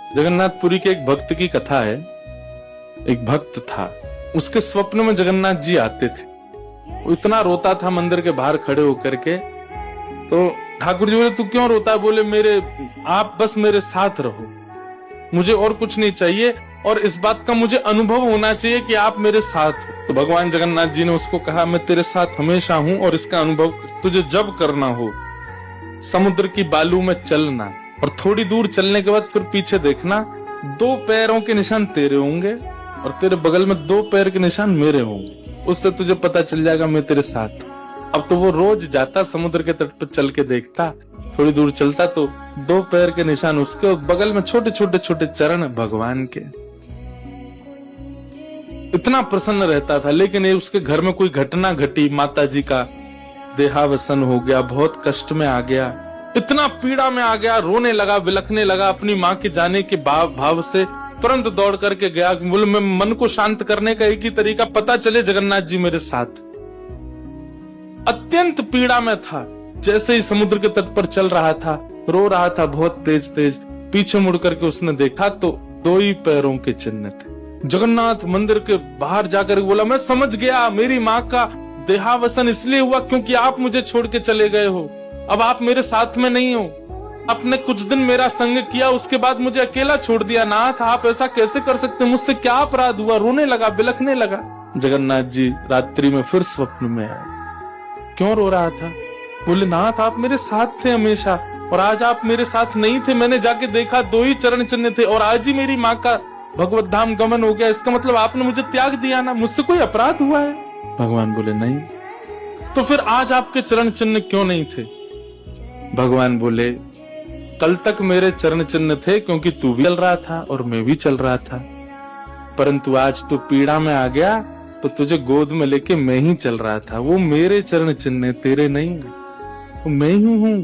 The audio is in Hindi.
जगन्नाथपुरी के एक भक्त की कथा है। एक भक्त था, उसके स्वप्न में जगन्नाथ जी आते थे। वो इतना रोता था मंदिर के बाहर खड़े होकर के। तो ठाकुर जी बोले, तू क्यों रोता है? बोले, आप बस मेरे साथ रहो, मुझे और कुछ नहीं चाहिए, और इस बात का मुझे अनुभव होना चाहिए कि आप मेरे साथ हो। तो भगवान जगन्नाथ जी ने उसको कहा, मैं तेरे साथ हमेशा हूं, और इसका अनुभव तुझे जब करना हो समुद्र की बालू में चलना, और थोड़ी दूर चलने के बाद फिर पीछे देखना, 2 पैरों के निशान तेरे होंगे और तेरे बगल में 2 पैर के निशान मेरे होंगे। उससे तुझे पता चल जाएगा मैं तेरे साथ हूं। अब तो वो रोज जाता, समुद्र के तट पर चल के देखता, थोड़ी दूर चलता तो 2 पैर के निशान उसके और बगल में छोटे छोटे छोटे चरण भगवान के। इतना प्रसन्न रहता था। लेकिन ये उसके घर में कोई घटना घटी, माता जी का देहावसन हो गया, बहुत कष्ट में आ गया, इतना पीड़ा में आ गया, रोने लगा, बिलखने लगा। अपनी माँ के जाने के भाव से तुरंत दौड़ करके गया। बोले, मैं मन को शांत करने का एक ही तरीका, पता चले जगन्नाथ जी मेरे साथ। अत्यंत पीड़ा में था। जैसे ही समुद्र के तट पर चल रहा था, रो रहा था बहुत तेज तेज। पीछे मुड़ करके उसने देखा तो 2 ही पैरों के चिन्ह थे। जगन्नाथ मंदिर के बाहर जाकर बोला, मैं समझ गया, मेरी माँ का देहावसन इसलिए हुआ क्योंकि आप मुझे छोड़ के चले गए हो। अब आप मेरे साथ में नहीं हो। आपने कुछ दिन मेरा संग किया, उसके बाद मुझे अकेला छोड़ दिया। नाथ, आप ऐसा कैसे कर सकते? मुझसे क्या अपराध हुआ? रोने लगा, बिलखने लगा। जगन्नाथ जी रात्रि में फिर स्वप्न में आए। क्यों रो रहा था? बोले, नाथ, आप मेरे साथ थे हमेशा, और आज आप मेरे साथ नहीं थे। मैंने जाके देखा 2 ही चरण चिन्ह थे, और आज ही मेरी माँ का भगवत धाम गमन हो गया। इसका मतलब आपने मुझे त्याग दिया ना? मुझसे कोई अपराध हुआ है? भगवान बोले, नहीं। तो फिर आज आपके चरण चिन्ह क्यों नहीं थे? भगवान बोले, कल तक मेरे चरण चिन्ह थे क्योंकि तू भी चल रहा था और मैं भी चल रहा था, परंतु आज तू पीड़ा में आ गया तो तुझे गोद में लेके मैं ही चल रहा था। वो मेरे चरण चिन्ह, तेरे नहीं, वो मैं ही हूं।